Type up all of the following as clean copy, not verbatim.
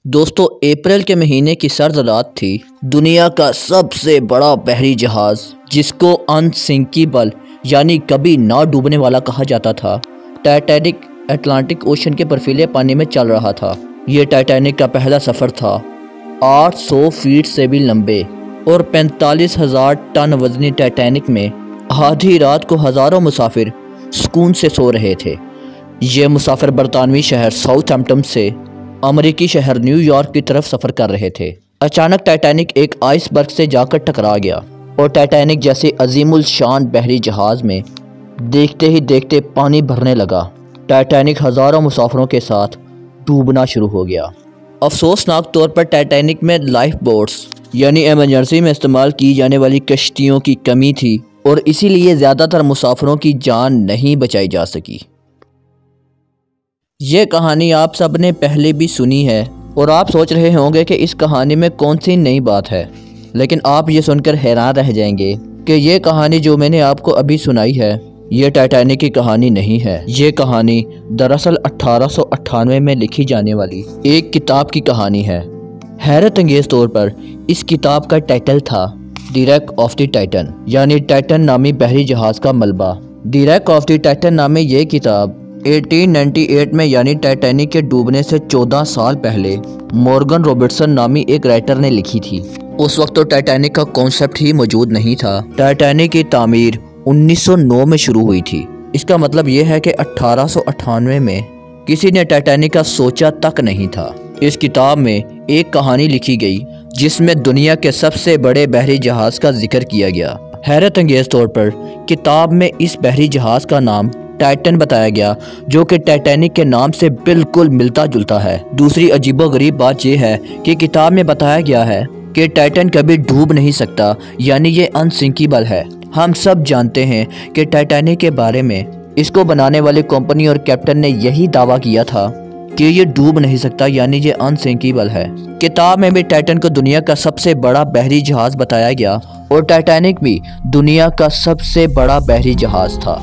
दोस्तों, अप्रैल के महीने की सर्द रात थी। दुनिया का सबसे बड़ा बहरी जहाज, जिसको अनसिंकेबल यानी कभी ना डूबने वाला कहा जाता था, टाइटैनिक अटलांटिक ओशन के बर्फीले पानी में चल रहा था। ये टाइटैनिक का पहला सफ़र था। 800 फीट से भी लंबे और 45,000 टन वजनी टाइटैनिक में आधी रात को हज़ारों मुसाफिर सुकून से सो रहे थे। ये मुसाफिर बरतानवी शहर साउथहैम्पटन से अमेरिकी शहर न्यूयॉर्क की तरफ सफ़र कर रहे थे। अचानक टाइटैनिक एक आइसबर्ग से जाकर टकरा गया और टाइटैनिक जैसे अजीमुल शान बहरी जहाज़ में देखते ही देखते पानी भरने लगा। टाइटैनिक हज़ारों मुसाफिरों के साथ डूबना शुरू हो गया। अफसोसनाक तौर पर टाइटैनिक में लाइफ बोट्स यानी इमरजेंसी में इस्तेमाल की जाने वाली कश्तियों की कमी थी और इसीलिए ज़्यादातर मुसाफिरों की जान नहीं बचाई जा सकी। ये कहानी आप सब ने पहले भी सुनी है और आप सोच रहे होंगे कि इस कहानी में कौन सी नई बात है, लेकिन आप ये सुनकर हैरान रह जाएंगे कि ये कहानी जो मैंने आपको अभी सुनाई है, ये टाइटैनिक की कहानी नहीं है। ये कहानी दरअसल 1898 में लिखी जाने वाली एक किताब की कहानी है। हैरत अंगेज तौर पर इस किताब का टाइटल था the rack of the Titan, यानी टाइटन नामी बहरी जहाज का मलबा। The rack of the Titan नामी ये किताब 1898 में यानी टाइटैनिक के डूबने से 14 साल पहले मॉर्गन रॉबर्टसन नामी एक राइटर ने लिखी थी। उस वक्त तो टाइटैनिक का कॉन्सेप्ट ही मौजूद नहीं था। टाइटैनिक की तामीर 1909 में शुरू हुई थी। इसका मतलब यह है कि 1898 में किसी ने टाइटैनिक का सोचा तक नहीं था। इस किताब में एक कहानी लिखी गई जिसमें दुनिया के सबसे बड़े बहरी जहाज का जिक्र किया गया। हैरत अंगेज तौर पर किताब में इस बहरी जहाज का नाम टाइटन बताया गया, जो कि टाइटैनिक के नाम से बिल्कुल मिलता जुलता है। दूसरी अजीबोगरीब बात यह है कि किताब में बताया गया है कि टाइटन कभी डूब नहीं सकता, यानी ये अनसिंकेबल है। हम सब जानते हैं कि टाइटैनिक के बारे में इसको बनाने वाली कंपनी और कैप्टन ने यही दावा किया था कि ये डूब नहीं सकता, यानी ये अनसिंकेबल है। किताब में भी टाइटन को दुनिया का सबसे बड़ा बहरी जहाज बताया गया और टाइटैनिक भी दुनिया का सबसे बड़ा बहरी जहाज था।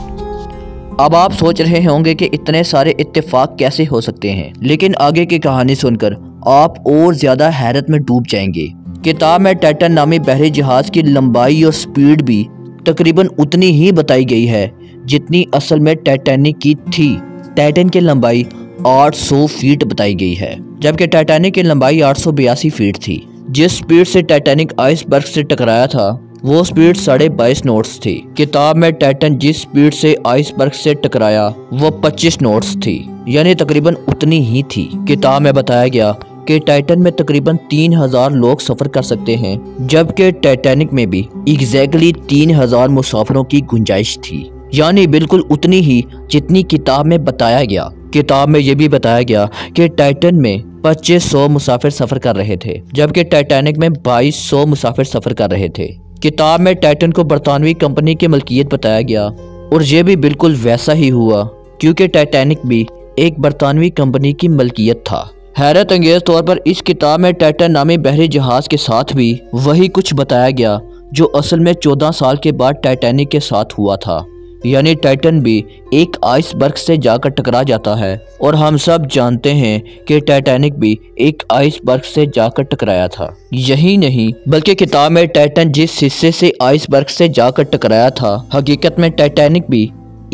अब आप सोच रहे होंगे कि इतने सारे इत्तेफाक कैसे हो सकते हैं, लेकिन आगे की कहानी सुनकर आप और ज़्यादा हैरत में डूब जाएंगे। किताब में टाइटन नामी बहरी जहाज की लंबाई और स्पीड भी तकरीबन उतनी ही बताई गई है जितनी असल में टाइटैनिक की थी। टाइटन की लंबाई 800 फीट बताई गई है, जबकि टाइटैनिक की लंबाई 882 फीट थी। जिस स्पीड से टाइटैनिक आइसबर्ग से टकराया था वो स्पीड 22.5 नॉट्स थी। किताब में टाइटन जिस स्पीड से आइसबर्ग से टकराया वो 25 नॉट्स थी, यानी तकरीबन उतनी ही थी। किताब में बताया गया कि टाइटन में तकरीबन 3000 लोग सफर कर सकते हैं, जबकि टाइटैनिक में भी एग्जैक्टली 3000 मुसाफिरों की गुंजाइश थी, यानी बिल्कुल उतनी ही जितनी किताब में बताया गया। किताब में यह भी बताया गया कि टाइटन में 2500 मुसाफिर सफर कर रहे थे, जबकि टाइटैनिक में 2200 मुसाफिर सफर कर रहे थे। किताब में टाइटन को बरतानवी कंपनी की मलकियत बताया गया और ये भी बिल्कुल वैसा ही हुआ, क्योंकि टाइटैनिक भी एक बरतानवी कंपनी की मलकियत था। हैरत अंगेज तौर पर इस किताब में टाइटन नामी बहरी जहाज के साथ भी वही कुछ बताया गया जो असल में 14 साल के बाद टाइटैनिक के साथ हुआ था, यानी टाइटन भी एक आइसबर्ग से जाकर टकरा जाता है और हम सब जानते हैं कि टाइटैनिक भी एक आइसबर्ग से जाकर टकराया था। यही नहीं बल्कि किताब में टाइटन जिस हिस्से से आइसबर्ग से जाकर टकराया था, हकीकत में टाइटैनिक भी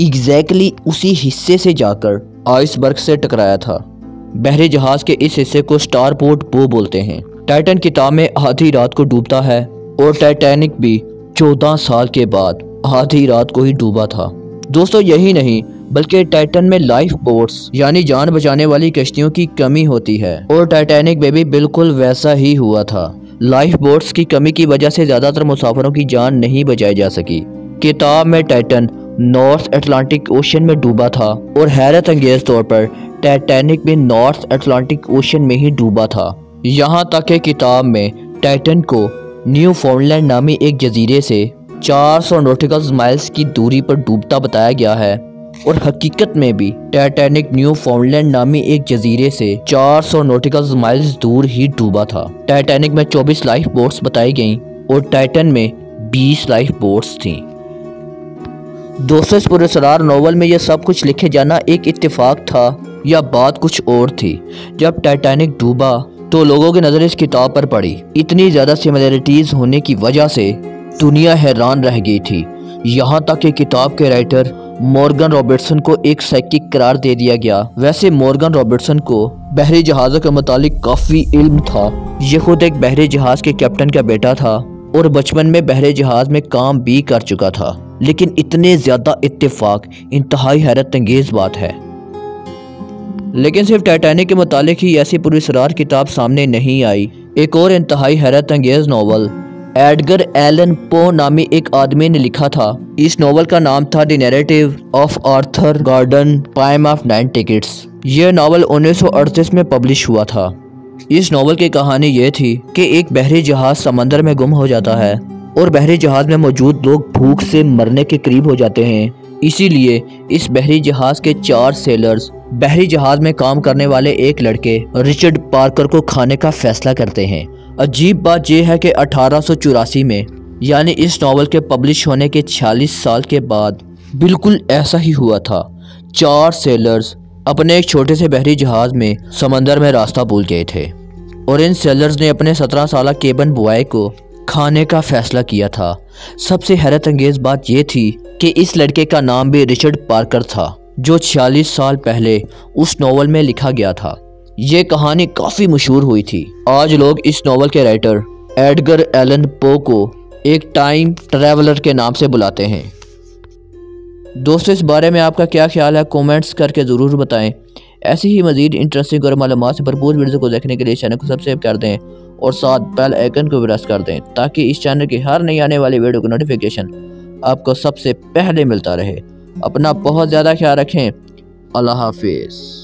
एग्जैक्टली उसी हिस्से से जाकर आइसबर्ग से टकराया था। बहरी जहाज के इस हिस्से को स्टारबोर्ड बो बोलते हैं। टाइटन किताब में आधी रात को डूबता है और टाइटैनिक भी 14 साल के बाद आधी रात को ही डूबा था। दोस्तों, यही नहीं बल्कि टाइटन में लाइफ बोट्स यानी जान बचाने वाली कश्तियों की कमी होती है और टाइटैनिक में भी बिल्कुल वैसा ही हुआ था। लाइफ बोट्स की कमी की वजह से ज्यादातर मुसाफिरों की जान नहीं बचाई जा सकी। किताब में टाइटन नॉर्थ अटलांटिक ओशन में डूबा था और हैरत अंगेज तौर पर टाइटैनिक भी नॉर्थ अटलांटिक ओशन में ही डूबा था। यहाँ तक कि किताब में टाइटन को न्यूफाउंडलैंड नामी एक जजीरे से 400 नॉटिकल माइल्स की दूरी पर डूबता बताया गया है और हकीकत में भी टाइटैनिक न्यूफाउंडलैंड नामी एक जजीरे से 400 नॉटिकल माइल्स दूर ही डूबा था। टाइटैनिक में 24 लाइफ बोट्स बताई गईं और टाइटन में 20 लाइफ बोट्स थीं। दोस्तों, इस पुरस्कार नॉवल में यह सब कुछ लिखे जाना एक इत्तेफाक था या बात कुछ और थी। जब टाइटैनिक डूबा तो लोगों की नज़र इस किताब पर पड़ी। इतनी ज़्यादा सिमिलरिटीज़ होने की वजह से दुनिया हैरान रह गई थी। यहाँ तक कि किताब के राइटर मॉर्गन रॉबर्टसन को एक साइकिक करार दे दिया गया। वैसे मॉर्गन रॉबर्टसन को बहरी जहाज़ों के मुतालिक काफ़ी इल्म था। ये खुद एक बहरी जहाज़ के कैप्टन का बेटा था और बचपन में बहरे जहाज़ में काम भी कर चुका था। लेकिन इतने ज़्यादा इत्तेफाक इंतहाई हैरत अंगेज़ बात है। लेकिन सिर्फ टाइटैनिक के मुतालिक ही ऐसी पुरअसरार किताब सामने नहीं आई। एक और इंतहाई हैरत अंगेज़ नावल एडगर एलन पो नामी एक आदमी ने लिखा था। इस नावल का नाम था the narrative of Arthur Gordon Pym of 9 tickets. यह नावल 1938 में पब्लिश हुआ था। इस नावल की कहानी ये थी कि एक बहरी जहाज़ समंदर में गुम हो जाता है और बहरी जहाज़ में मौजूद लोग भूख से मरने के करीब हो जाते हैं। इसीलिए इस बहरी जहाज़ के 4 सेलर्स बहरी जहाज़ में काम करने वाले एक लड़के रिचर्ड पार्कर को खाने का फैसला करते हैं। अजीब बात यह है कि 1884 में यानी इस नावल के पब्लिश होने के 46 साल के बाद बिल्कुल ऐसा ही हुआ था। 4 सेलर्स अपने एक छोटे से बहरी जहाज़ में समंदर में रास्ता भूल गए थे और इन सेलर्स ने अपने 17 साल केबन बॉय को खाने का फैसला किया था। सबसे हैरत अंगेज़ बात यह थी कि इस लड़के का नाम भी रिचर्ड पार्कर था, जो 46 साल पहले उस नावल में लिखा गया था। ये कहानी काफ़ी मशहूर हुई थी। आज लोग इस नावल के राइटर एडगर एलन पो को एक टाइम ट्रैवलर के नाम से बुलाते हैं। दोस्तों, इस बारे में आपका क्या ख्याल है? कमेंट्स करके ज़रूर बताएं। ऐसी ही मज़ीद इंटरेस्टिंग और मालूमात से भरपूर वीडियो को देखने के लिए चैनल को सब्सक्राइब कर दें और साथ बेल आइकन को प्रेस कर दें ताकि इस चैनल की हर नई आने वाली वीडियो का नोटिफिकेशन आपको सबसे पहले मिलता रहे। अपना बहुत ज़्यादा ख्याल रखें। अल्लाह हाफिज़।